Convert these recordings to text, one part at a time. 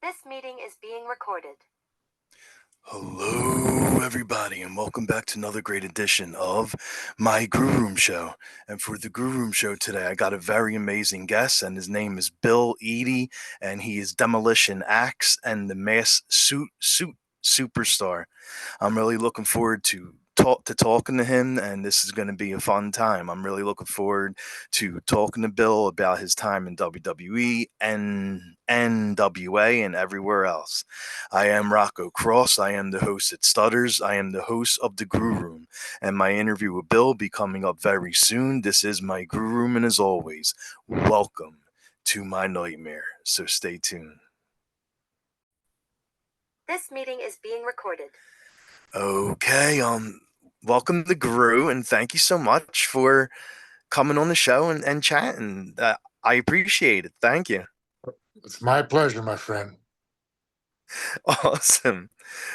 This meeting is being recorded. Hello, everybody, and welcome back to another great edition of my Grue Rume Show. And for the Grue Rume Show today, I got a very amazing guest, and his name is Bill Eadie, and he is Demolition Ax and the Mass Suit Superstar. I'm really looking forward to talking to him, and this is going to be a fun time. I'm really looking forward to talking to Bill about his time in WWE and NWA and everywhere else. I am Rocco Cross. I am the host at Stutters. I am the host of the Grue Room, and my interview with Bill will be coming up very soon. This is my Grue Room, and as always, welcome to my nightmare. So stay tuned. This meeting is being recorded. Okay, welcome to Grue, and thank you so much for coming on the show and chatting. I appreciate it. Thank you. It's my pleasure, my friend. Awesome.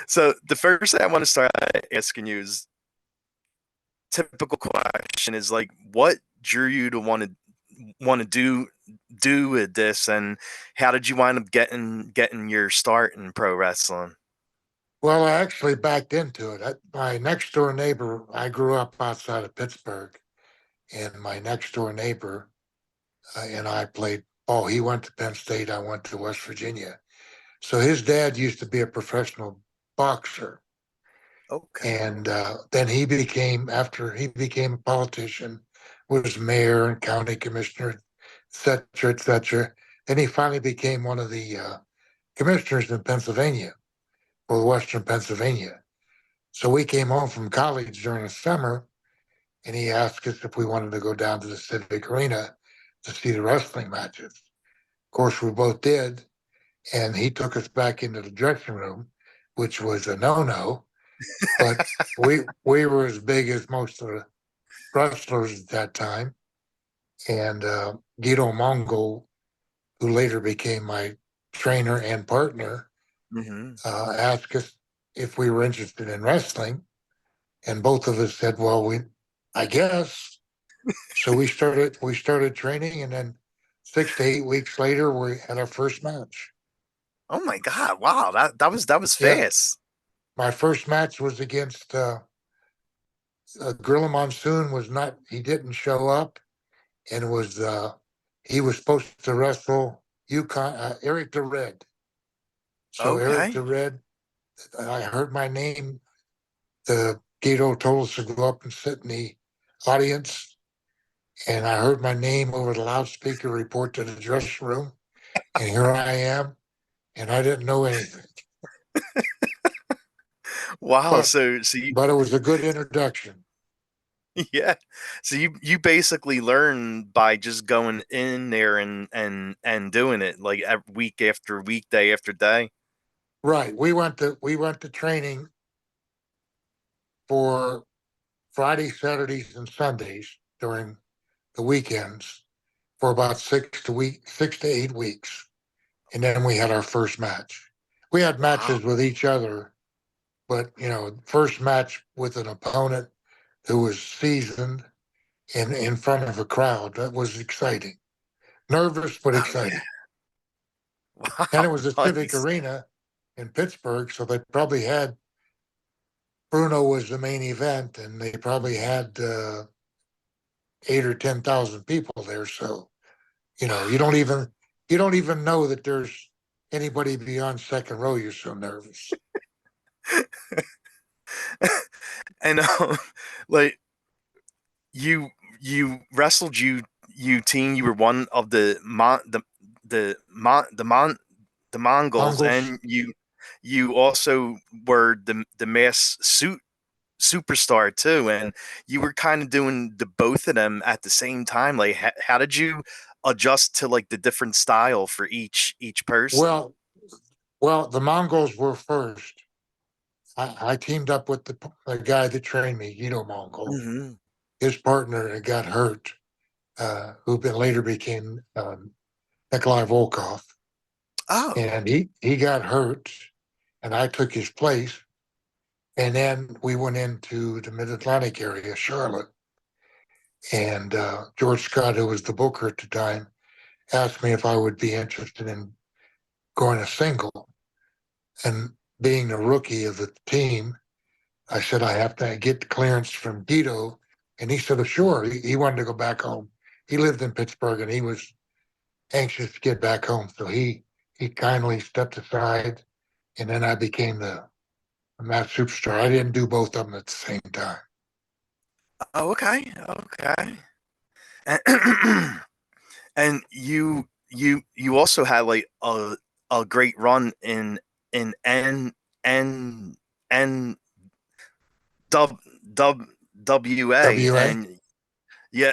So the first thing I want to start asking you is typical question is like, what drew you to want to do with this, and how did you wind up getting your start in pro wrestling? Well, I actually backed into it. My next door neighbor, I grew up outside of Pittsburgh, and my next door neighbor and I played ball. He went to Penn State. I went to West Virginia. So his dad used to be a professional boxer. Okay. And then after he became a politician, was mayor and county commissioner, et cetera, et cetera. Then he finally became one of the commissioners in Pennsylvania, or Western Pennsylvania. So we came home from college during the summer, and he asked us if we wanted to go down to the Civic Arena to see the wrestling matches. Of course, we both did, and he took us back into the dressing room, which was a no-no. But we were as big as most of the wrestlers at that time. And Guido Mongol, who later became my trainer and partner, asked us if we were interested in wrestling. And both of us said, well, I guess. So we started training, and then 6 to 8 weeks later, we had our first match. Oh my God! Wow, that was Yeah. fast. My first match was against Gorilla Monsoon. He didn't show up, and he was supposed to wrestle Eric the Red. So Eric Okay. the Red, I heard my name. The Gato told us to go up and sit in the audience, and I heard my name over the loudspeaker report to the dressing room, and here I am, and I didn't know anything. Wow. But So it was a good introduction. yeah. So you basically learn by just going in there and doing it like week after week, day after day. Right. We went to training for Friday, Saturdays, and Sundays during the weekends for about 6 to 8 weeks. And then we had our first match. We had matches with each other, but first match with an opponent who was seasoned in front of a crowd. That was exciting. Nervous, but Oh yeah. exciting. And it Wow. was a Civic Nice. Arena in Pittsburgh, so they probably had Bruno was the main event, and they probably had 8 or 10,000 people there. So you don't even know that there's anybody beyond second row. You're so nervous. And like you wrestled you team. You were one of the Mongols, Mongols. and you also were the mass superstar too, and you were kind of doing the both of them at the same time. Like, how did you adjust to like the different style for each person? Well, the Mongols were first. I teamed up with the guy that trained me, Mongol. Mm-hmm. His partner got hurt, who later became Nikolai Volkov, Oh, and he got hurt, and I took his place. And then we went into the Mid Atlantic area, Charlotte, and George Scott, who was the booker at the time, asked me if I would be interested in going a single. And being the rookie of the team, I said, I have to get the clearance from Guido. And he said, sure. He wanted to go back home. He lived in Pittsburgh and he was anxious to get back home. So he kindly stepped aside. And then I became the match superstar. I didn't do both of them at the same time. Oh, okay, okay. And, and you also had like a great run in N N dub dub WA WA? and yeah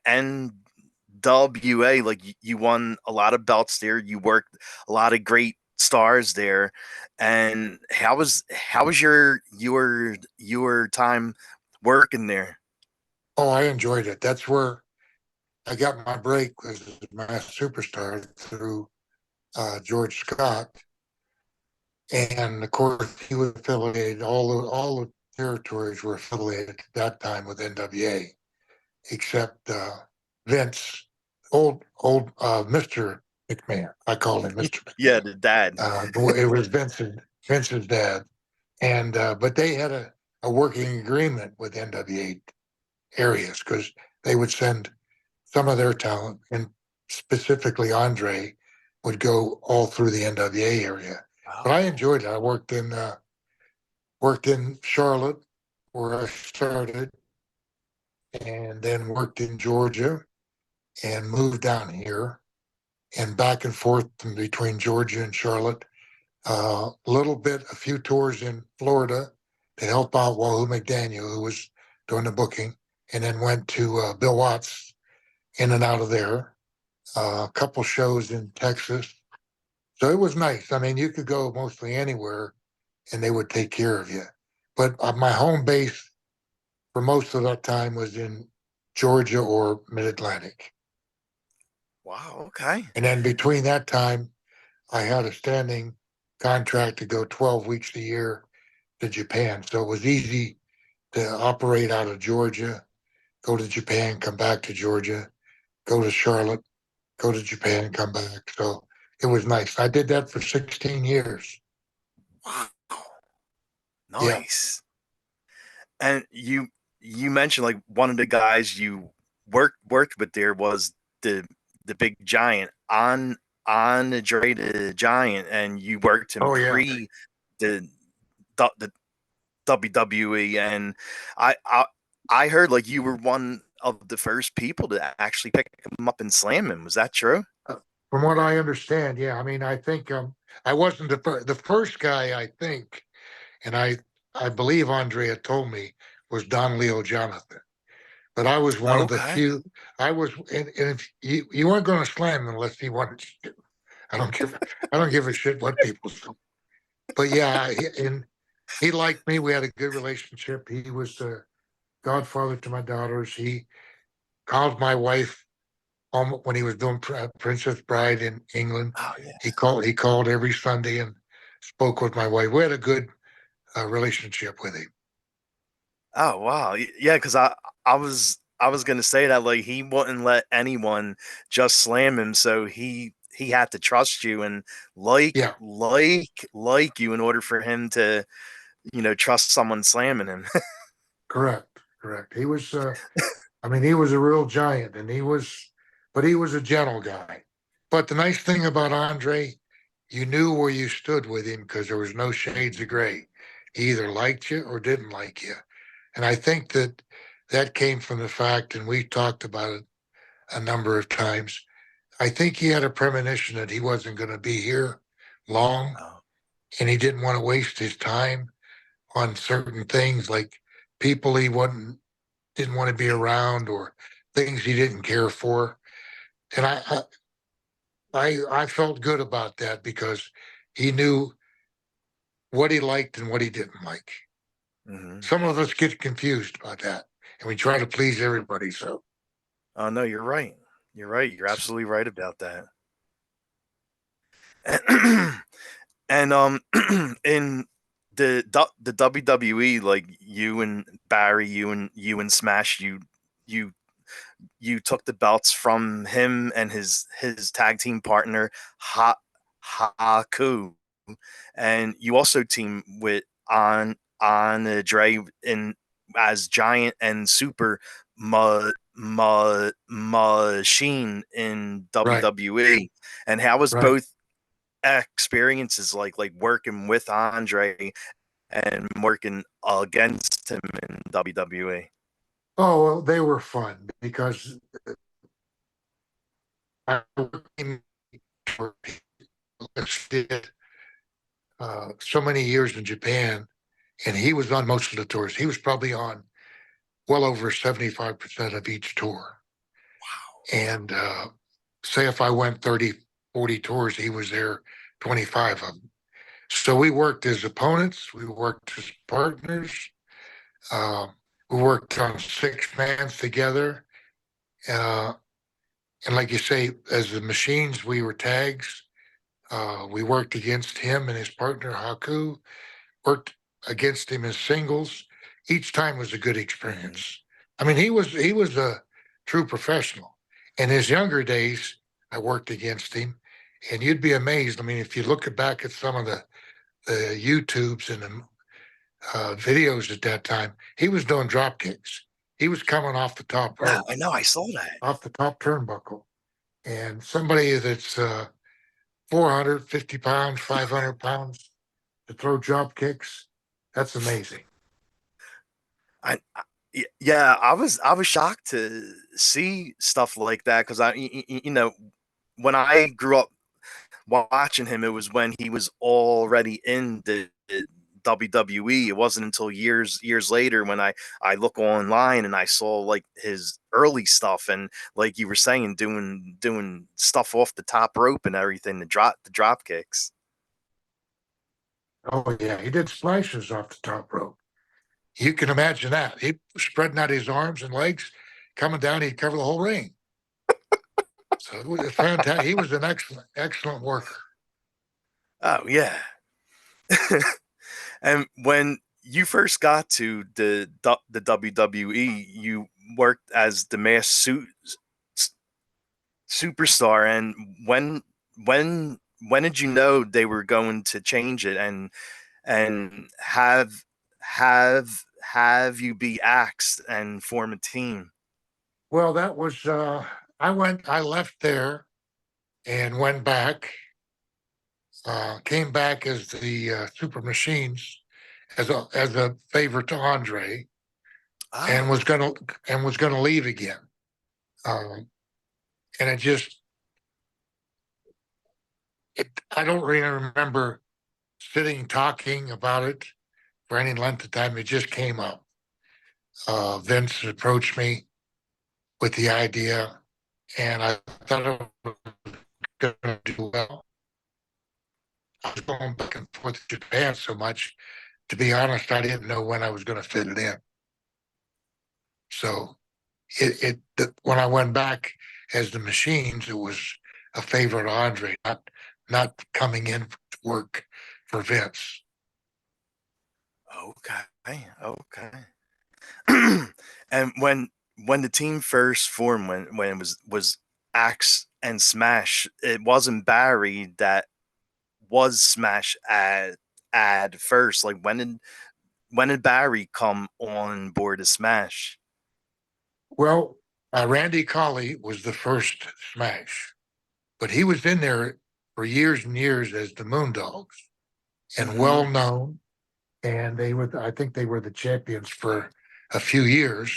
NWA, like you won a lot of belts there. You worked a lot of great stars there. And how was your time working there? Oh, I enjoyed it. That's where I got my break as a mass superstar through George Scott. And of course, he was affiliated. All the territories were affiliated at that time with NWA, except Vince, old Mister McMahon. I called him Mister Yeah, McMahon. the dad. It was Vince's dad, and but they had a working agreement with NWA areas because they would send some of their talent, and specifically Andre, would go all through the NWA area. But I Oh, enjoyed it. I worked in Charlotte, where I started, and then worked in Georgia, and moved down here, and back and forth between Georgia and Charlotte. A few tours in Florida to help out Wahoo McDaniel, who was doing the booking, and then went to Bill Watts in and out of there. A couple shows in Texas. So it was nice. I mean, you could go mostly anywhere and they would take care of you. But my home base for most of that time was in Georgia or Mid Atlantic. wow. Okay. And then between that time, I had a standing contract to go 12 weeks a year to Japan. So it was easy to operate out of Georgia, go to Japan, come back to Georgia, go to Charlotte, go to Japan, come back. So it was nice. I did that for 16 years. Wow. Yeah. Nice. And you mentioned like one of the guys you worked with there was the big giant on the Giant, and you worked him Oh, yeah. pre the the WWE. And I I I heard like you were one of the first people to actually pick him up and slam him. Was that true? From what I understand, yeah. I mean, I think I wasn't the first guy. I think, and I believe Andrea told me was Don Leo Jonathan. But I was one of the Okay. few. And if you weren't going to slam him unless he wanted you to. I don't give a shit what people say. But yeah, and he liked me. We had a good relationship. He was the godfather to my daughters. He called my wife when he was doing Princess Bride in England. Oh yeah. He called every Sunday and spoke with my wife. We had a good relationship with him. Oh wow. Yeah, because I was gonna say that like he wouldn't let anyone just slam him, so he had to trust you and Yeah, like you in order for him to trust someone slamming him. correct, correct. He was. I mean, he was a real giant, but he was a gentle guy. But the nice thing about Andre, you knew where you stood with him because there was no shades of gray. He either liked you or didn't like you. And I think that came from the fact, and we talked about it a number of times. I think he had a premonition that he wasn't going to be here long, Oh. and he didn't want to waste his time on certain things like people he wasn't didn't want to be around or things he didn't care for. And I felt good about that because he knew what he liked and what he didn't like. Hmm. Some of us get confused about that, and we try to please everybody. So Oh no, you're right. You're right. You're absolutely right about that. And in the WWE, like you and Barry, you and Smash, you you took the belts from him and his tag team partner, Hot Haku, and you also team with Andre in as Giant and Super Machine in Right, WWE. And how was right. both experiences like working with Andre and working against him in WWE? Oh, well, they were fun because I did so many years in Japan, and he was on most of the tours. He was probably on well over 75% of each tour. And say if I went 30, 40 tours, he was there 25 of them. So we worked as opponents, we worked as partners, uh, we worked on six mans together. Uh, and like you say, as the machines, we were tags. We worked against him and his partner Haku, worked against him as singles. Each time was a good Mm-hmm. experience. I mean, he was a true professional. In his younger days, I worked against him, and you'd be amazed. I mean, if you look back at some of the YouTubes and the videos at that time, he was doing drop kicks. He was coming off the top Yeah, rope, I know. I saw that. off the top turnbuckle, and somebody that's 450 pounds, 500 pounds to throw drop kicks, that's amazing. Yeah, I was shocked to see stuff like that because you know, when I grew up watching him, it was when he was already in the WWE. It wasn't until years later when I look online and I saw like his early stuff, and like you were saying, doing stuff off the top rope and everything, the drop kicks. Oh yeah, he did splashes off the top rope. You can imagine that. He spreading out his arms and legs, coming down, he'd cover the whole ring. So it was fantastic. He was an excellent worker. Oh yeah. And when you first got to the WWE, you worked as the masked suit superstar. And when did you know they were going to change it and have you be axed and form a team? Well, that was I left there and went back, came back as the Super Machines as a favor to Andre, and Oh, was gonna leave again. Um, and I don't really remember sitting talking about it for any length of time. It just came up. Vince approached me with the idea, and I thought it was going to do well. I was going back and forth to Japan so much. To be honest, I didn't know when I was going to fit it in. So when I went back as the machines, it was a favor to Andre, not coming in to work for Vince. okay, okay. And when the team first formed, when it was Axe and Smash, it wasn't Barry that was Smash at first. Like when did Barry come on board as Smash? Well, Randy Colley was the first Smash, but he was in there for years and years as the Moondogs and Mm-hmm. well known. And I think they were the champions for a few years,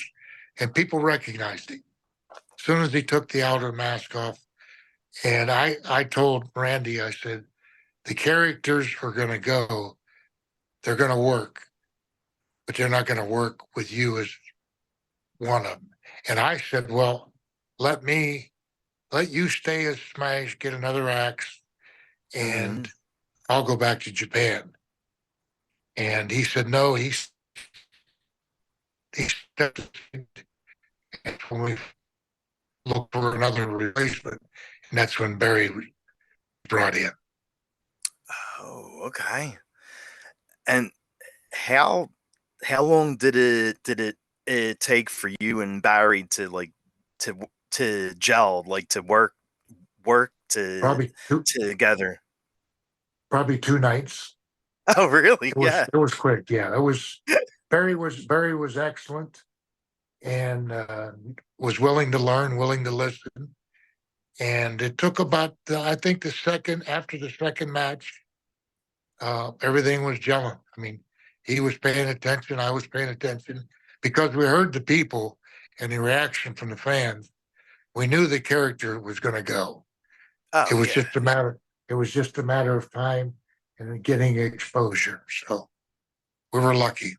and people recognized him as soon as he took the outer mask off. And I told Randy, I said, the characters are going to go, they're going to work, but they're not going to work with you as one of them. And I said, well, let me let you stay as Smash, get another axe, Mm-hmm. and I'll go back to Japan. And he said, no, he stepped when we looked for another replacement. And that's when Barry was brought in. Oh, okay. And how how long did it take for you and Barry to like to gel, like to work Probably two, together? probably 2 nights. Oh, really? It was Yeah. it was quick. Yeah, it was. Barry was excellent and was willing to learn, willing to listen. And it took about I think the second after the second match, everything was gelling. I mean, he was paying attention, I was paying attention because we heard the people and the reaction from the fans. We knew the character was going to go. It Oh, was yeah. just a matter. It was just a matter of time and getting exposure. So we were lucky.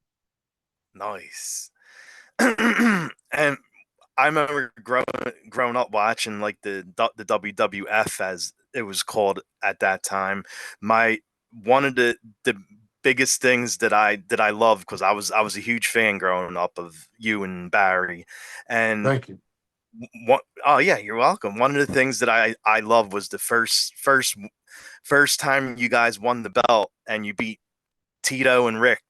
Nice. And I remember growing up watching like the WWF as it was called at that time. My one of the biggest things that I loved because I was a huge fan growing up of you and Barry, and Thank you. what oh yeah, you're welcome. One of the things that I love was the first time you guys won the belt and you beat Tito and Rick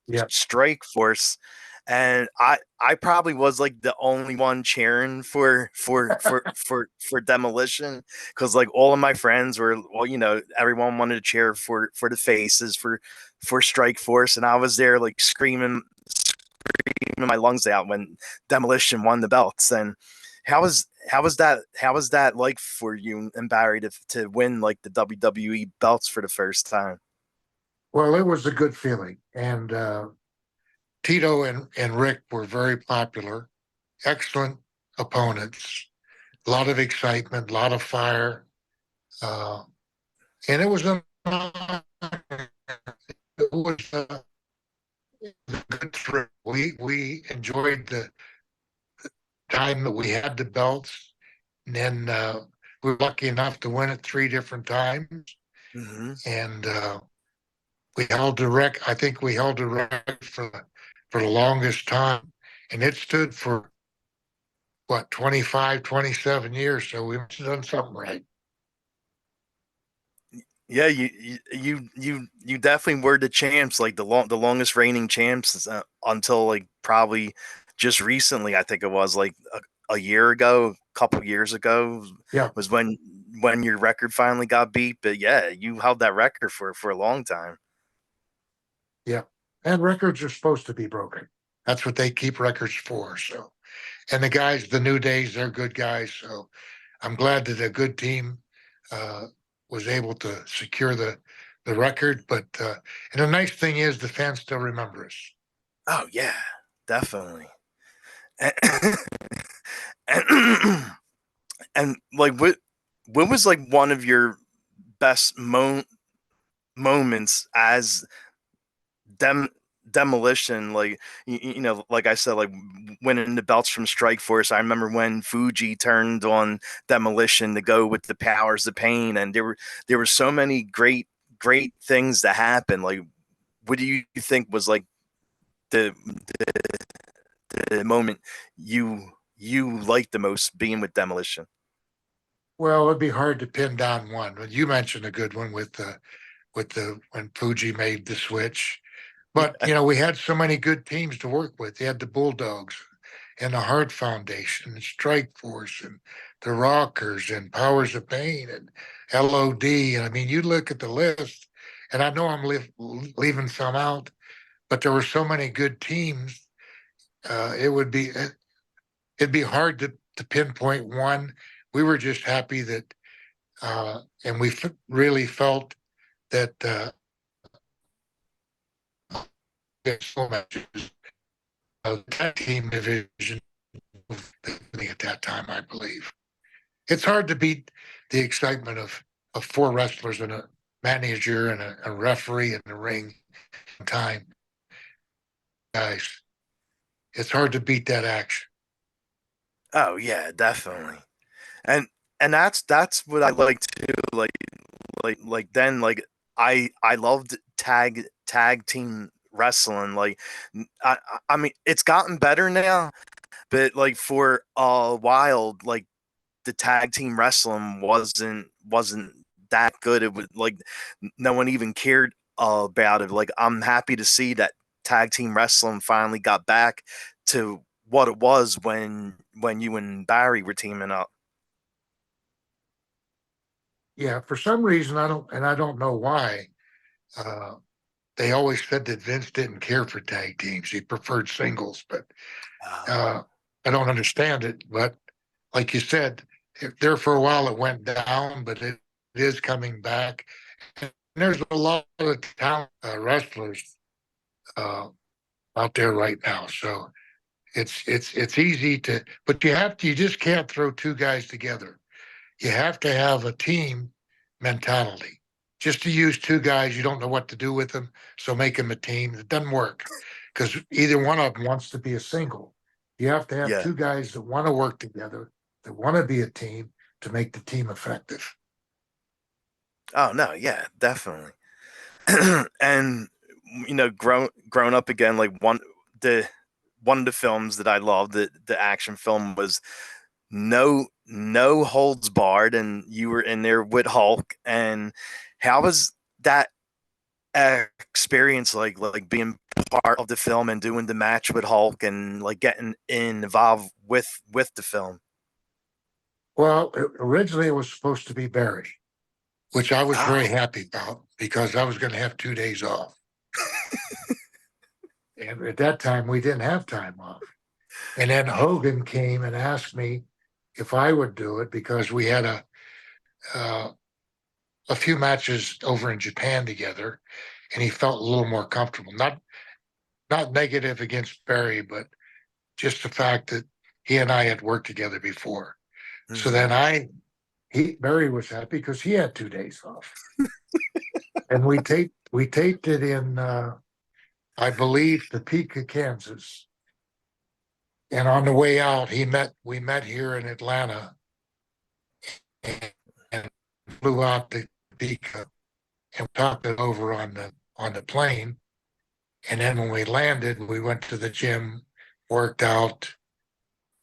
Yeah, Strike Force, and I probably was like the only one cheering for Demolition because like all of my friends were, well, everyone wanted to cheer for the faces for Strike Force, and I was there like screaming my lungs out when Demolition won the belts. And how was that like for you and Barry to win like the WWE belts for the first time? well, it was a good feeling, and Tito and Rick were very popular, excellent opponents, a lot of excitement, a lot of fire, uh, and it was a good thrill. We enjoyed the time that we had the belts, and then we were lucky enough to win it 3 different times, Mm-hmm. and we held the rec. I think we held the record for the longest time, and it stood for what 25, 27 years. So we must have done something right. Yeah, you definitely were the champs, like the longest reigning champs until like probably just recently. I think it was like a year ago, a couple years ago, Yeah, was when your record finally got beat. But yeah, you held that record for a long time. yeah. And records are supposed to be broken. That's what they keep records for. So, and the guys, the New Days, they're good guys. So I'm glad that a good team uh, was able to secure the record. But and the nice thing is, the fans still remember us. Oh yeah, definitely. And, and, and like what was like one of your best moments as dem demolition, like like I said, like winning the belts from Strike Force. I remember when Fuji turned on Demolition to go with the powers of pain, and there were so many great things that happened. Like, what do you think was like the the moment you liked the most being with Demolition? Well, it'd be hard to pin down one. But you mentioned a good one with the when Fuji made the switch. But Yeah. we had so many good teams to work with. You had the Bulldogs and the Heart Foundation and Strike Force and the Rockers and Powers of Pain and LOD. And I mean, you look at the list, and I know I'm leaving some out, but there were so many good teams. It'd be hard to pinpoint one. We were just happy that, and we really felt that so much tag team division at that time, I believe. It's hard to beat the excitement of four wrestlers and a manager and a referee in the ring time, guys. It's hard to beat that action. Oh yeah, definitely. And that's what I like too. Like then I loved tag team wrestling. Like I mean it's gotten better now, but like for a while, like the tag team wrestling wasn't that good. It was like no one even cared about it. Like I'm happy to see that tag team wrestling finally got back to what it was when you and Barry were teaming up. Yeah, for some reason I don't know why. Uh, they always said that Vince didn't care for tag teams; he preferred singles. But Oh, uh, I don't understand it. But like you said, if there for a while it went down, but it is coming back. And there's a lot of talent wrestlers uh, out there right now, so it's easy to. But you just can't throw two guys together. You have to have a team mentality. Just to use two guys, you don't know what to do with them, so make them a team. It doesn't work because either one of them wants to be a single. You have to have yeah. two guys that want to work together, that want to be a team to make the team effective. Oh no, yeah, definitely. And grown up again, like the one of the films that I loved, the action film was no holds barred, and you were in there with Hulk. And how was that experience like being part of the film and doing the match with Hulk and like getting involved with the film? Well, originally it was supposed to be Barry, which I was Oh, very happy about because I was going to have 2 days off. And at that time, we didn't have time off. And then Hogan came and asked me if I would do it because we had uh, a few matches over in Japan together, and he felt a little more comfortable. Not negative against Barry, but just the fact that he and I had worked together before. So hmm. then he Barry was happy because he had 2 days off, and we taped it in I believe Topeka, Kansas. And on the way out, we met here in Atlanta and flew out to Topeka and talked it over on the plane. And then when we landed, we went to the gym, worked out,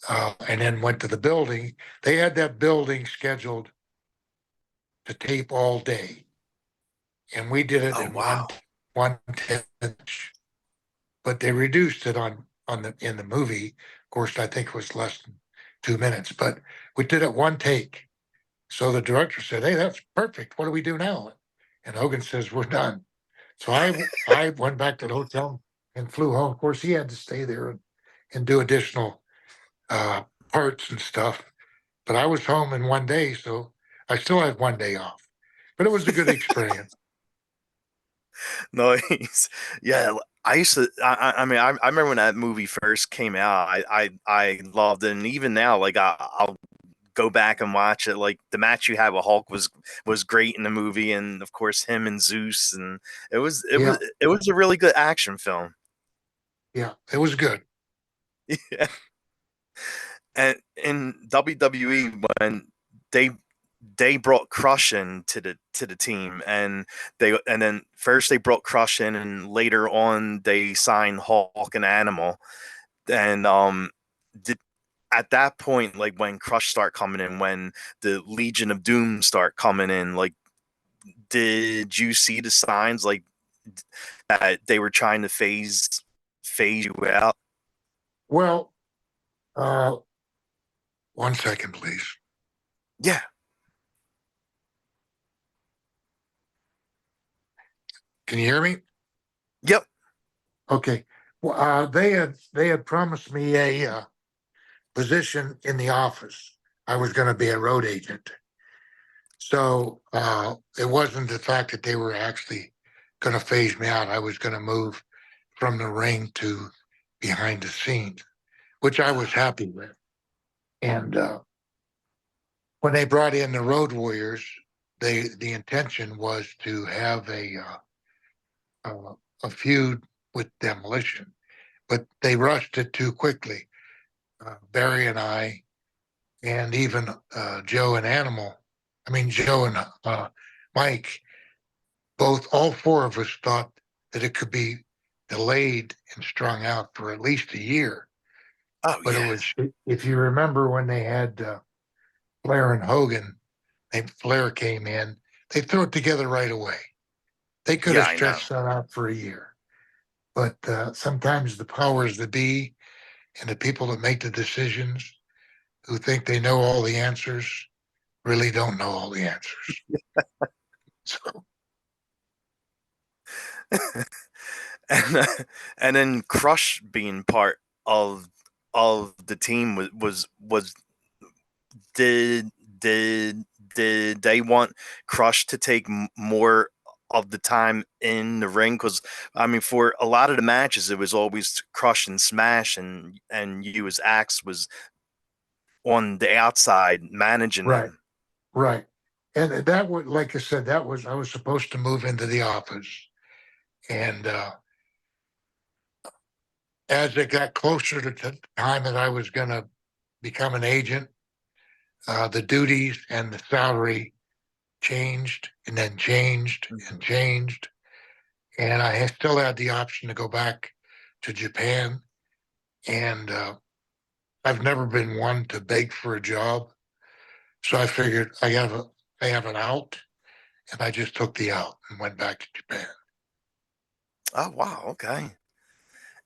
and then went to the building. They had that building scheduled to tape all day, and we did it Oh in wow. one but they reduced it on the in the movie. Of course, I think it was less than 2 minutes, but we did it one take. So the director said, "Hey, that's perfect. What do we do now?" And Hogan says, "We're done." So I went back to the hotel and flew home. Of course, he had to stay there and do additional uh, parts and stuff. But I was home in one day, so I still had one day off. But it was a good experience. Nice. Yeah, I used to. I mean, I remember when that movie first came out. I loved it, and even now, like I'll go back and watch it. Like the match you had with Hulk was great in the movie, and of course him and Zeus, and it was it was Yeah, it was a really good action film. yeah, it was good. Yeah. And in WWE, when they they brought Crush in to the team, and then first they brought Crush in, and later on they signed Hulk and Animal. And did at that point, like when Crush start coming in, when the Legion of Doom start coming in, like did you see the signs like that they were trying to phase you out? Well, uh, one second, please. Yeah. Can you hear me? Yep. Okay. Well, they had promised me a position in the office. I was going to be a road agent. So it wasn't the fact that they were actually going to phase me out. I was going to move from the ring to behind the scenes, which I was happy with. And when they brought in the Road Warriors, the intention was to have a feud with Demolition, but they rushed it too quickly. Barry and I, and even Joe and Animal, I mean Joe and Mike, all four of us thought that it could be delayed and strung out for at least a year. Oh But it yeah. was, if you remember when they had Flair and Hogan, Flair came in, they threw it together right away. They could Yeah, have I know. stretched that out for a year. But sometimes the powers that be and the people that make the decisions who think they know all the answers really don't know all the answers. So and and then Crush being part of of the team was did did did they want Crush to take more of the time in the ring? Because I mean, for a lot of the matches, it was always Crush and Smash, and you as Axe was on the outside managing right, them. right. And that was, like I said, that was I was supposed to move into the office, and as it got closer to the time that I was going to become an agent, the duties and the salary changed, and then changed and Mhm. changed, and still had the option to go back to Japan. And I've never been one to beg for a job, so I figured I have an out, and I just took the out and went back to Japan. Oh wow, okay.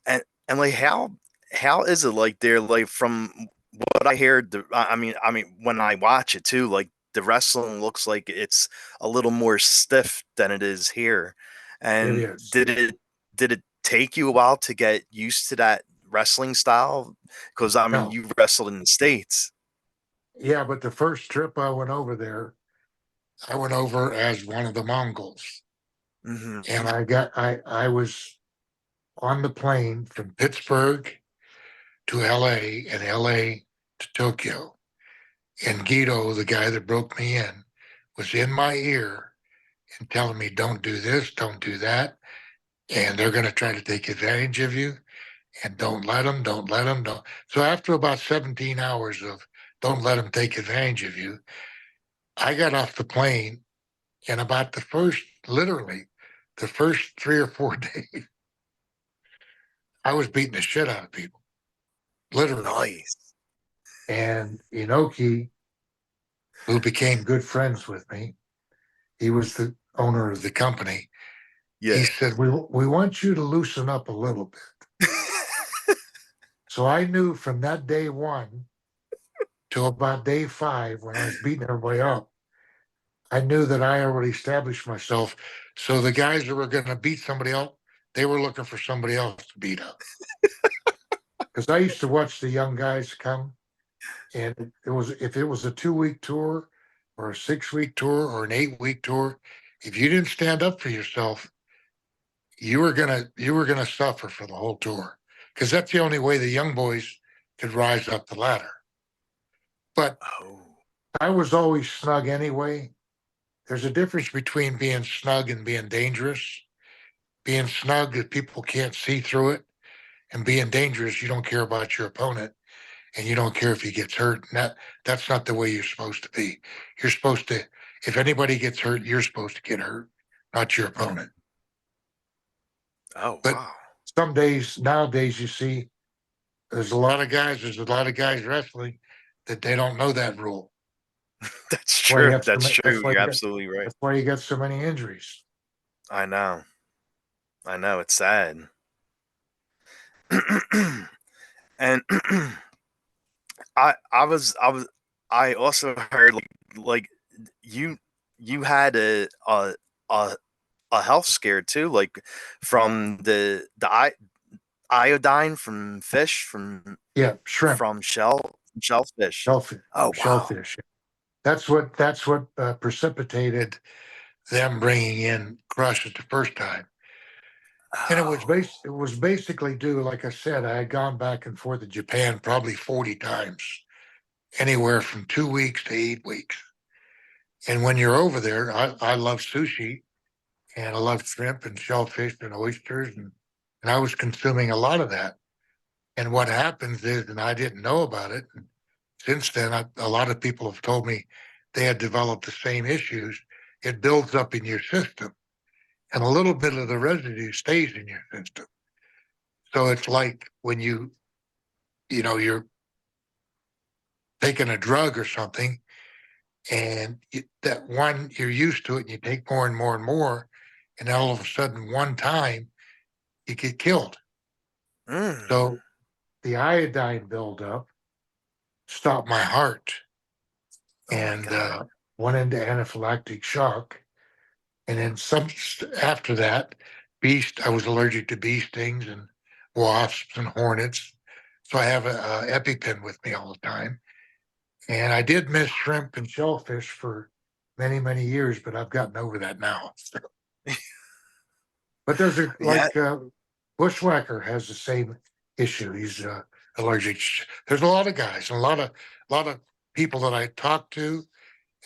And like how is it like there like from what I heard I mean when I watch it too like the wrestling looks like it's a little more stiff than it is here. It And is. did it take you a while to get used to that wrestling style? Because I mean No, you wrestled in the States. yeah, but the first trip I went over there, I went over as one of the Mongols, and Hmm. I was on the plane from Pittsburgh to LA and LA to Tokyo. And Guido, the guy that broke me in, was in my ear and telling me, don't do this, don't do that. And they're going to try to take advantage of you. And don't let them, don't let them, don't. So after about 17 hours of don't let them take advantage of you, I got off the plane. And about literally, the first 3 or 4 days, I was beating the shit out of people, literally. Nice. And Inoki, who became good friends with me, he was the owner of the company. He Yeah. said, we want you to loosen up a little bit. So I knew from that day one till about day five, when I was beating everybody up, I knew that I already established myself. So the guys that were going to beat somebody else, they were looking for somebody else to beat up. Because I used to watch the young guys come, and it was if it was a 2 week tour or a 6 week tour or an 8 week tour, if you didn't stand up for yourself, you were gonna suffer for the whole tour. Because that's the only way the young boys could rise up the ladder. But Oh. I was always snug anyway. There's a difference between being snug and being dangerous. Being snug is people can't see through it, and being dangerous, you don't care about your opponent and you don't care if he gets hurt. And that's not the way you're supposed to be. You're supposed to, if anybody gets hurt, you're supposed to get hurt, not your opponent. Oh But wow. some days nowadays, you see, there's a lot of guys wrestling that they don't know that rule. That's That's why you true. have so That's many, true. You're absolutely right. that's why you got so many injuries. I know. I know. It's sad. And I also heard like you you had a a health scare too, like from the iodine from fish Yeah, shrimp, from shellfish. shellfish, Oh wow. shellfish. That's what precipitated them bringing in Crush at the first time. And Oh. it was basically due, like I said, I had gone back and forth to Japan probably 40 times, anywhere from 2 weeks to 8 weeks. And when you're over there, I love sushi and I love shrimp and shellfish and oysters, and I was consuming a lot of that. And what happens is, and I didn't know about it, and since then, a lot of people have told me they had developed the same issues. It builds up in your system, and a little bit of the residue stays in your system. So it's like when you're taking a drug or something, and that one you're used to it, and you take more and more and more, and all of a sudden, one time you get killed. Mm. So the iodine buildup stopped my heart, Oh my and God. went into anaphylactic shock. And then some after that, I was allergic to bee stings and wasps and hornets. So I have a EpiPen with me all the time. And I did miss shrimp and shellfish for many, many years, but I've gotten over that now. But there's a Yeah. like Bushwhacker has the same issue. He's allergic. There's a lot of guys, and a lot of people that I talked to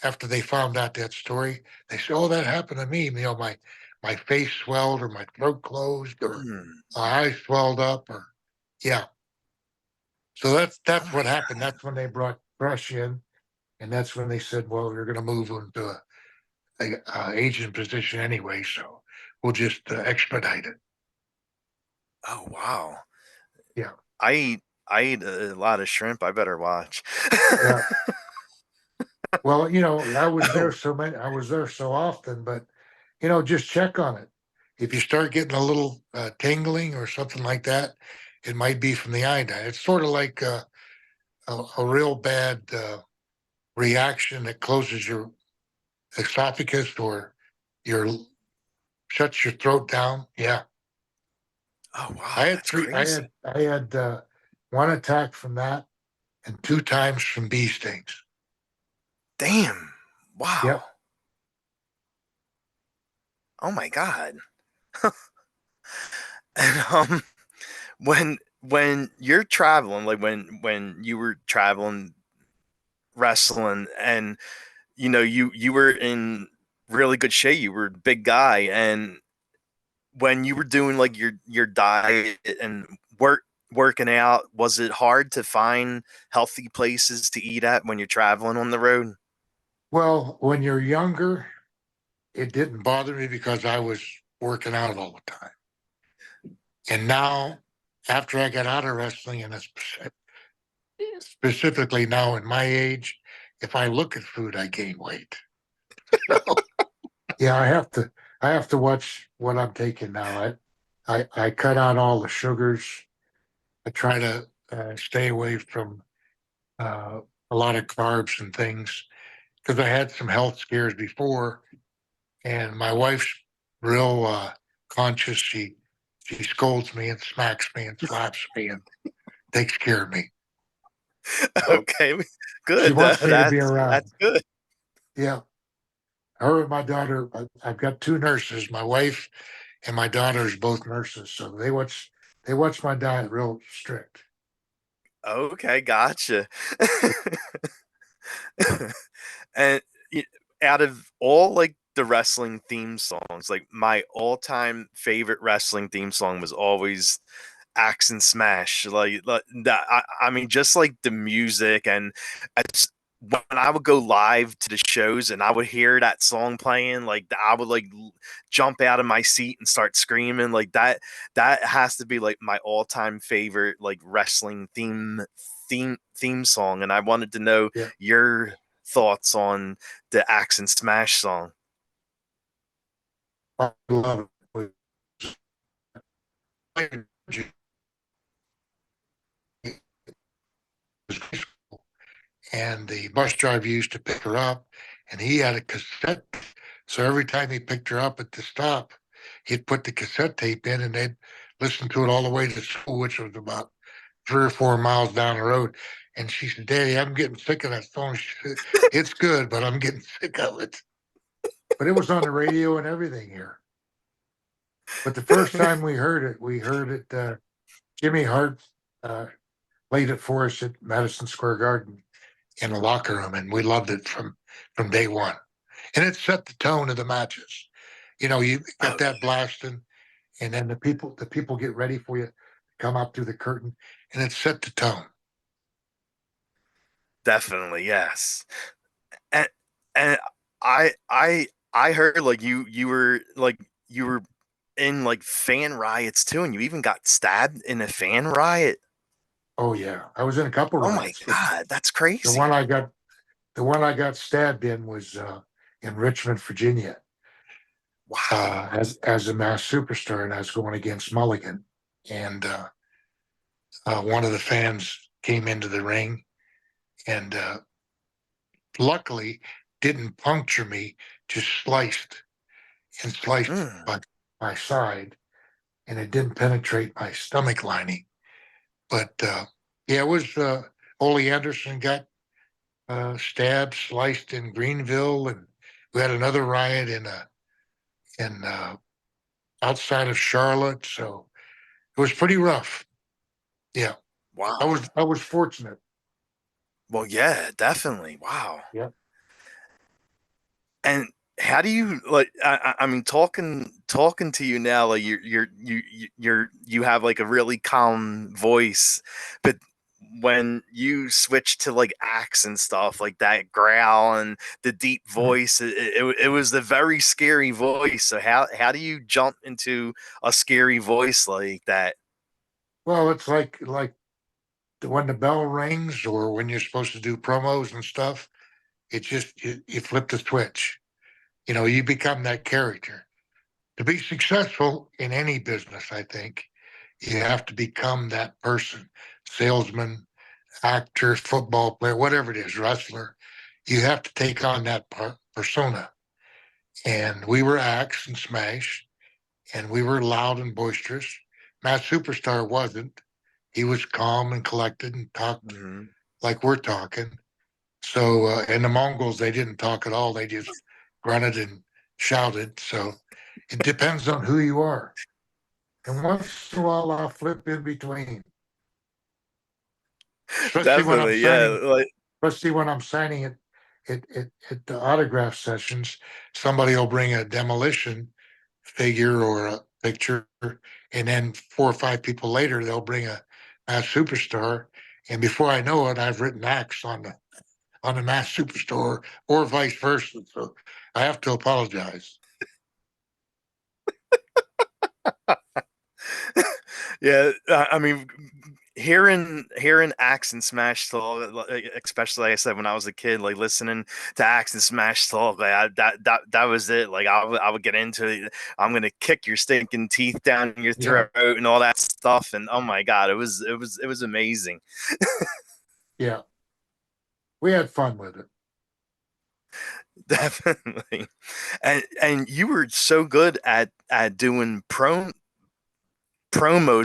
after they found out that story. They say, "Oh, that happened to me. You know, my face swelled, or my throat closed, or Hmm. my eyes swelled up, or yeah." So Oh that's my what happened. God. That's when they brought Fresh in, and that's when they said, "Well, we're going to move him to a agent position anyway, so we'll just expedite it." Oh wow. Yeah, I eat a lot of shrimp. I better watch. yeah. Well, Oh. I was there so often, but just check on it. If you start getting a little tingling or something like that, it might be from the iodine. It's sort of like a real bad reaction that closes your esophagus or your shuts your throat down. Yeah, Oh I wow, had that's three. I crazy. had I had one attack from that, and two times from bee stings. Damn. Wow. Yep. Oh my God. And when you're traveling, like when you were traveling wrestling, and you were in really good shape, you were a big guy, and when you were doing like your diet and working out, was it hard to find healthy places to eat at when you're traveling on the road? Well, when you're younger, it didn't bother me because I was working out all the time. And now, after I got out of wrestling, and specifically now in my age, if I look at food, I gain weight. So, yeah, I have to watch what I'm taking now. I cut out all the sugars. I try to stay away from uh, a lot of carbs and things because I had some health scares before, and my wife's real conscious. She scolds me and smacks me and slaps me and takes care of me. So Okay, she good. wants me to be That's around. good. Yeah, her and my daughter. I've got two nurses. My wife and my daughter is both nurses, so they watch my diet real strict. Okay, gotcha. And y- out of all like the wrestling theme songs, like my all-time favorite wrestling theme song was always Axe and Smash. Like that. I mean, just like the music, and it's, when I would go live to the shows and I would hear that song playing, like I would like jump out of my seat and start screaming. Like that. That has to be like my all-time favorite like wrestling theme song. And I wanted to know Yeah, your thoughts on the Axe and Smash song. I love it. And the bus driver used to pick her up, and he had a cassette. So every time he picked her up at the stop, he'd put the cassette tape in, and they'd listen to it all the way to school, which was about 3 or 4 miles down the road. And she said, "Daddy, I'm getting sick of that song." She said, "It's good, but I'm getting sick of it." But it was on the radio and everything here. But the first time we heard it. Jimmy Hart uh, played it for us at Madison Square Garden in the locker room, and we loved it from day one. And it set the tone of the matches. You get Oh, that blasting, and then the people get ready for you to come out through the curtain, and it set the tone. definitely, yes. And and I heard like you were in like fan riots too, and you even got stabbed in a fan riot. Oh yeah, I was in a couple Oh my riots. God, that's The one crazy. I got, the one I got stabbed in was in Richmond, Virginia, Wow. as a mass superstar, and I was going against Mulligan, and one of the fans came into the ring and luckily didn't puncture me, just sliced and sliced Mm. my side, and it didn't penetrate my stomach lining. But yeah, it was Ole Anderson got stabbed, sliced in Greenville, and we had another riot in outside of Charlotte. So it was pretty rough. Yeah, Wow. I was fortunate. Well, yeah, definitely. Wow. Yeah. And how do you like? I mean, talking to you now, like you have like a really calm voice, but when you switch to like acts and stuff like that growl and the deep Mhm. voice, it was the very scary voice. So how do you jump into a scary voice like that? Well, it's like when the bell rings or when you're supposed to do promos and stuff. It just you flip the switch. You know, you become that character. To be successful in any business, I think you have to become that person, salesman, actor, football player, whatever it is, wrestler. You have to take on that persona. And we were Axe and Smash, and we were loud and boisterous. Matt Superstar wasn't. He was calm and collected and talked Mhm. like we're talking. So, and the Mongols, they didn't talk at all. They just grunted and shouted. So it depends on who you are. And once in a while, I'll flip in between, especially when I'm Definitely, yeah. signing, Like especially when I'm signing it at the autograph sessions. Somebody will bring a demolition figure or a picture, and then 4 or 5 people later, they'll bring a superstar. And before I know it, I've written Axe on the mass superstore or vice versa. So I have to apologize. yeah, I mean, hearing Axe and Smash talk, especially like I said when I was a kid, like listening to Axe and Smash talk, like that was it. Like I would get into it. I'm gonna kick your stinking teeth down your Yeah, throat and all that stuff. And oh my god, it was amazing. yeah, we had fun with it. Definitely. And you were so good at doing promos,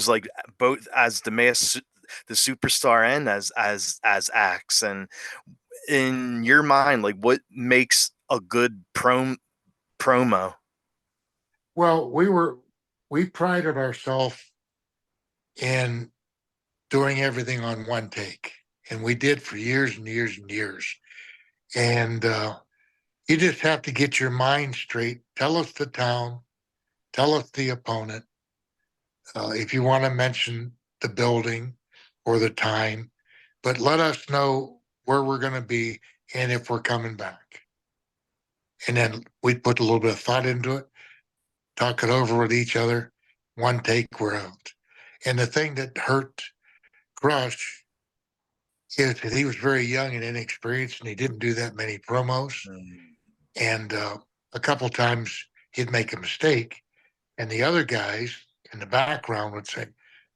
like both as the superstar and as acts. And in your mind, like what makes a good promo? Well, we prided ourselves in doing everything on one take, and we did for years and years and years. And you just have to get your mind straight. Tell us the town, tell us the opponent. If you want to mention the building or the time, but let us know where we're going to be and if we're coming back. And then we'd put a little bit of thought into it, talk it over with each other. One take, we're out. And the thing that hurt Crush is that he was very young and inexperienced, and he didn't do that many promos. Mm. And a couple times he'd make a mistake, and the other guys in the background would say,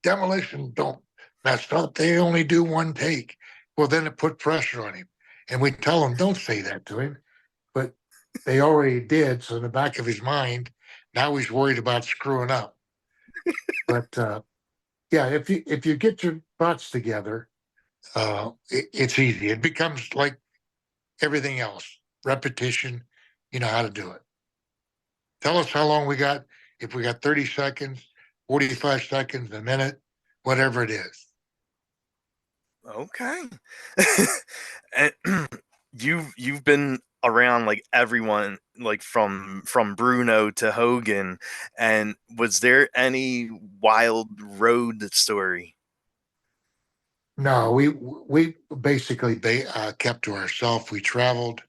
"Demolition don't mess up. They only do one take." Well, then it put pressure on him, and we tell him, "Don't say that to him." But they already did. So in the back of his mind, now he's worried about screwing up. But yeah, if you get your thoughts together, it's easy. It becomes like everything else, repetition. You know how to do it. Tell us how long we got. If we got 30 seconds, 45 seconds, a minute, whatever it is. Okay. And you've been around like everyone, like from Bruno to Hogan. And was there any wild road story? No, we basically kept to ourselves. We traveled.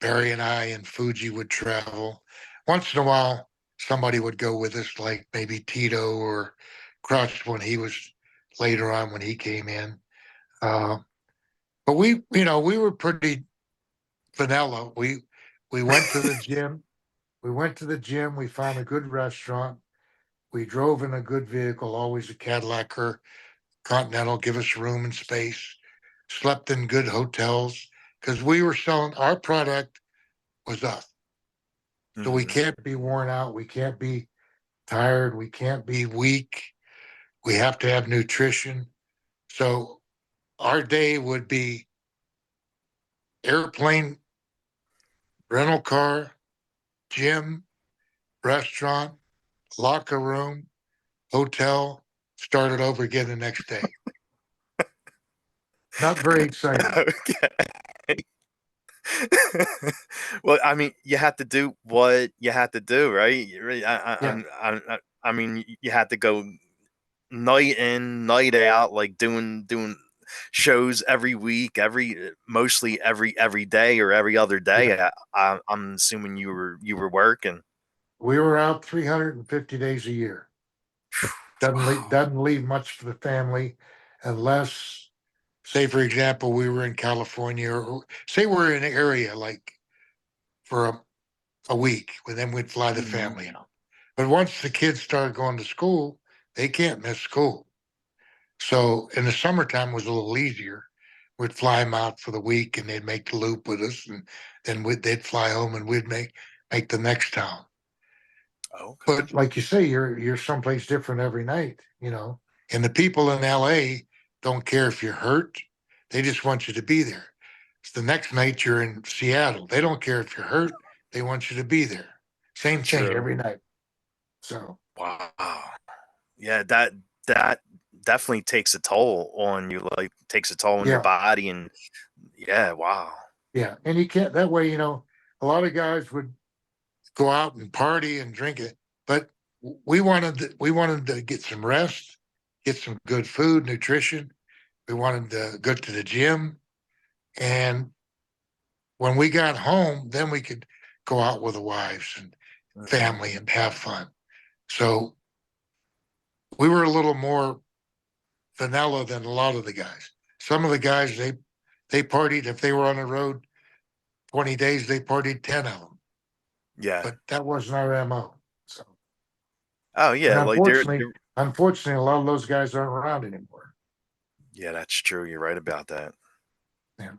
Barry and I and Fuji would travel. Once in a while, somebody would go with us, like maybe Tito or Crush when he was later on when he came in. Uh, but we were pretty vanilla. We went to the gym. We went to the gym. We found a good restaurant. We drove in a good vehicle, always a Cadillac or Continental, give us room and space. Slept in good hotels. because we were selling our product was us. So we Hmm. can't be worn out. We can't be tired. We can't be weak. We have to have nutrition. So our day would be airplane, rental car, gym, restaurant, locker room, hotel, start it over again the next day. Not very exciting. Okay. Well, I mean, you had to do what you had to do, right? Yeah. I mean, you had to go night in, night out, like doing shows every week, mostly every day or every other Yeah. day. I'm assuming you were working. We were out 350 days a year. Wow. Doesn't leave much for the family unless, say, for example, we were in California, or say we're in an area like for a week, and then we'd fly the Mhm. family out. But once the kids started going to school, they can't miss school. So in the summertime it was a little easier. We'd fly them out for the week, and they'd make the loop with us, and then they'd fly home, and we'd make the next town. Okay. But like you say, you're someplace different every night, you know. And the people in LA don't care if you're hurt; they just want you to be there. So the next night you're in Seattle, they don't care if you're hurt; they want you to be there. Same thing True. every night. So Wow. Yeah, that definitely takes a toll on you, like takes a toll on your yeah, body and yeah, wow. yeah. And you can't that way, you know. A lot of guys would go out and party and drink it, but we wanted to get some rest, get some good food, nutrition. We wanted to go to the gym, and when we got home, then we could go out with the wives and Mhm. family and have fun. So we were a little more vanilla than a lot of the guys. Some of the guys they partied if they were on the road 20 days, they partied 10 of them. Yeah. But that wasn't our MO. So Oh and yeah, like they're unfortunately a lot of those guys aren't around anymore. yeah, that's true. You're right about that. Yeah.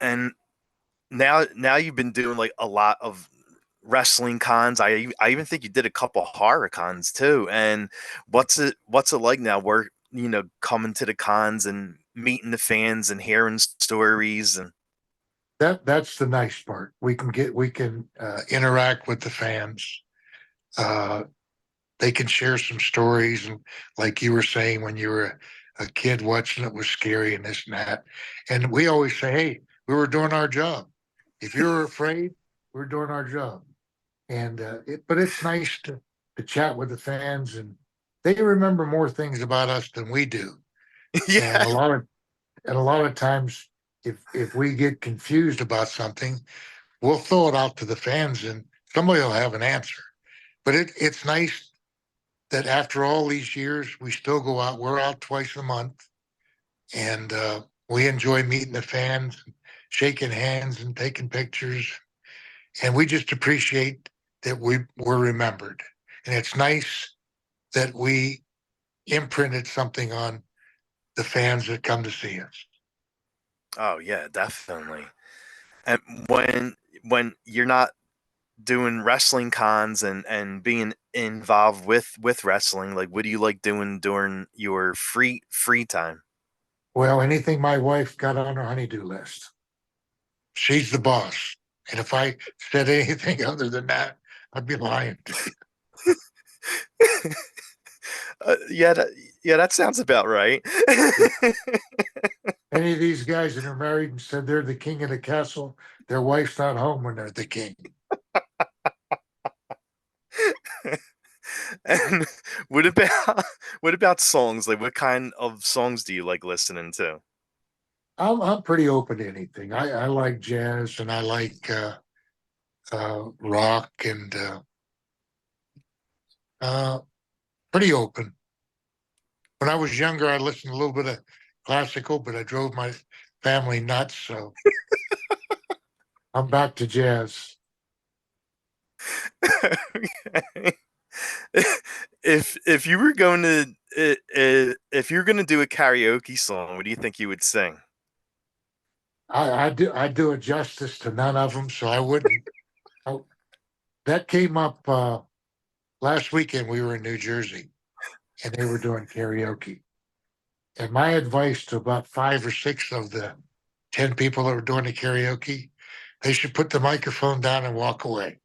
And now you've been doing like a lot of wrestling cons. I even think you did a couple horror cons too. And what's it like now? We're coming to the cons and meeting the fans and hearing stories and That's the nice part. We can interact with the fans. Uh, they can share some stories, and like you were saying when you were a kid watching it was scary and this and that. And we always say, hey, we were doing our job. If you were afraid, we're doing our job. And but it's nice to chat with the fans, and they remember more things about us than we do. And yeah. a lot of times, if we get confused about something, we'll throw it out to the fans, and somebody will have an answer. But it's nice that after all these years, we still go out. We're out twice a month, and we enjoy meeting the fans, shaking hands, and taking pictures. And we just appreciate that we were remembered. And it's nice that we imprinted something on the fans that come to see us. Oh yeah, definitely. And when you're not doing wrestling cons and being involved with wrestling, like what do you like doing during your free time? Well, anything my wife got on her honeydew list, she's the boss. And if I said anything other than that, I'd be lying to you. Yeah, that sounds about right. Yeah. Any of these guys that are married and said they're the king of the castle, their wife's not home when they're the king. And what about what about songs? Like, what kind of songs do you like listening to? I'm pretty open to anything. I like jazz and I like rock and uh, pretty open. When I was younger, I listened to a little bit of classical, but I drove my family nuts. So I'm back to jazz. Okay. If you were going to if you're going to do a karaoke song, what do you think you would sing? I do a justice to none of them, so I wouldn't. I, that came up last weekend. We were in New Jersey, and they were doing karaoke. And my advice to about 5 or 6 of the 10 people that were doing the karaoke, they should put the microphone down and walk away.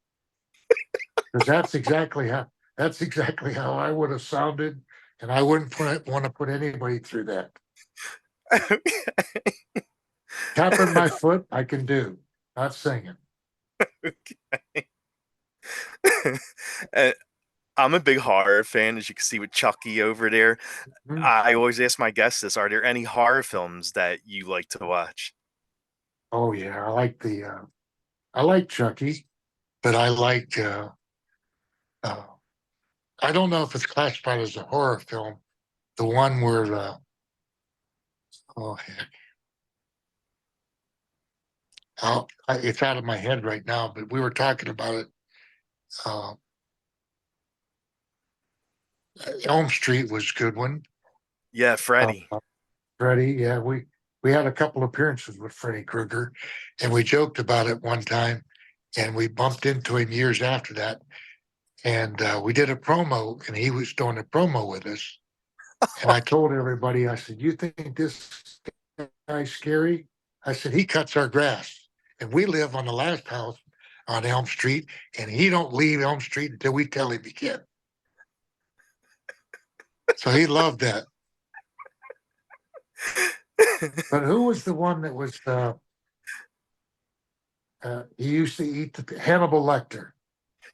Because that's exactly how I would have sounded, and I wouldn't want to put anybody through that. Tapping my foot, I can do, not singing. And I'm a big horror fan, as you can see with Chucky over there. Mhm. I always ask my guests this: are there any horror films that you like to watch? Oh yeah, I like Chucky, but uh, I don't know if it's classified as a horror film. The one where oh heck, it's out of my head right now, but we were talking about it. Uh, Elm Street was a good one. Yeah, Uh, Freddy. Freddy, yeah, we had a couple appearances with Freddy Krueger, and we joked about it one time, and we bumped into him years after that, and we did a promo, and he was doing a promo with us, and I told everybody, I said, "You think this guy's scary?" I said, "He cuts our grass, and we live on the last house on Elm Street, and he don't leave Elm Street until we tell him he can." So he loved that. But who was the one that was he used to eat the Hannibal Lecter?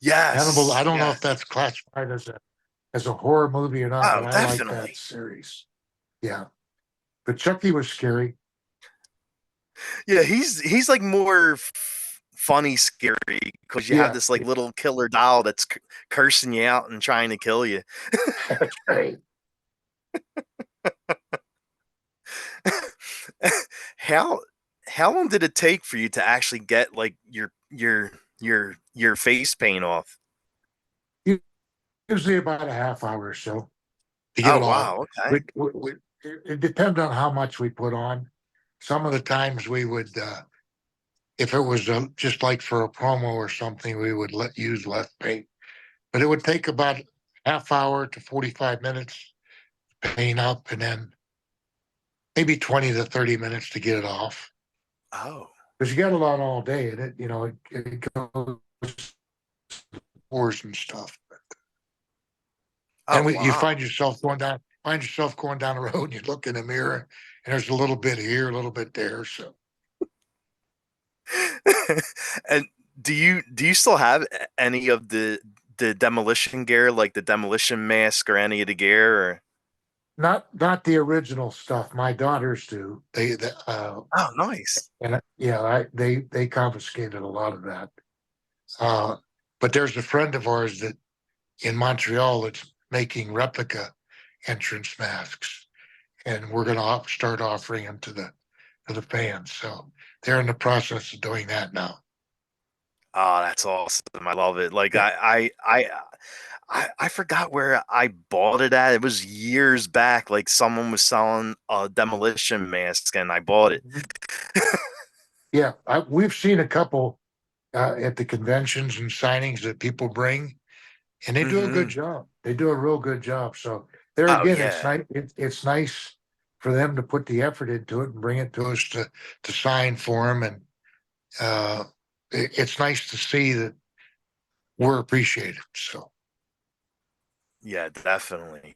Hannibal. I Yes, don't know if yes. that's classified as a horror movie or not, but Oh, I like that definitely. series. Yeah, but Chucky was scary. Yeah, he's like more funny, scary because you have Yeah, this like little killer doll that's cursing you out and trying to kill you. that's right. how how long did it take for you to actually get like your face paint off? Usually about a half hour or so to get Oh it all. wow, okay. It depends on how much we put on. Some of the times we would, if it was just like for a promo or something, we would use less paint. But it would take about half hour to 45 minutes to paint up, and then maybe 20 to 30 minutes to get it off. Oh. Because you got a lot all day, and it goes wars and stuff. Oh And you wow. find yourself going down the road, and you look in the mirror, and there's a little bit here, a little bit there. So And do you still have any of the demolition gear, like the demolition mask or any of the gear? Or? not the original stuff. My daughters do. Oh, nice. And yeah, they confiscated a lot of that. Uh, but there's a friend of ours that in Montreal that's making replica entrance masks, and we're going to start offering them to the fans. So they're in the process of doing that now. Oh, that's awesome. I love it. Like Yeah. I forgot where I bought it at. It was years back. Like someone was selling a demolition mask and I bought it. Mhm. Yeah, we've seen a couple at the conventions and signings that people bring, and they do a good Hmm. job. They do a real good job. So there Oh again, it's yeah. nice. It's nice for them to put the effort into it and bring it to us to sign for them, and uh, it's nice to see that we're appreciated. So Yeah, definitely.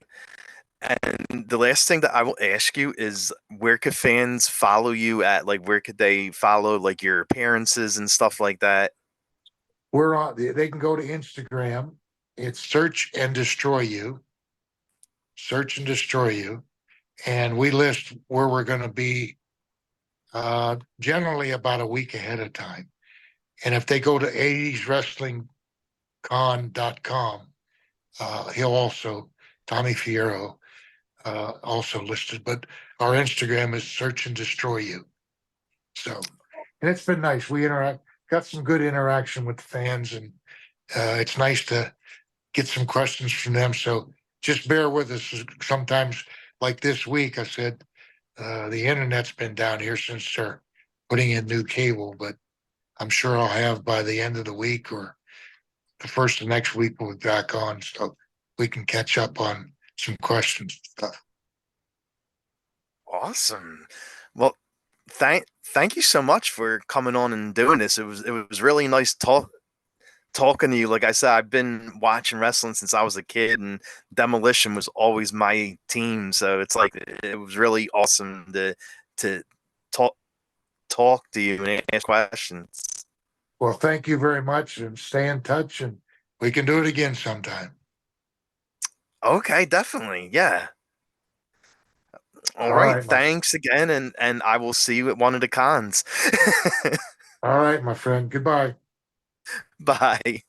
And the last thing that I will ask you is where could fans follow you at? Like where could they follow like your appearances and stuff like that? we're on. They can go to Instagram. It's search and destroy you. Search and destroy you, and we list where we're going to be generally about a week ahead of time. And if they go to 80swrestlingcon.com, he'll also, Tommy Fierro, also listed, but our Instagram is search and destroy you. So, and it's been nice. We got some good interaction with the fans, and it's nice to get some questions from them. So just bear with us. Sometimes, like this week, I said, the internet's been down here since putting in new cable, but I'm sure I'll have by the end of the week or the first of next week we'll be back on, so we can catch up on some questions and stuff. Awesome. Well, thank you so much for coming on and doing this. It was really nice talking to you. Like I said, I've been watching wrestling since I was a kid, and Demolition was always my team. So it's like it was really awesome to talk talk to you and ask questions. Well, thank you very much and stay in touch and we can do it again sometime. Okay, definitely. Yeah. All All right. right, my Thanks again, and I will see you at one of the cons. all right, my friend. Goodbye. Bye.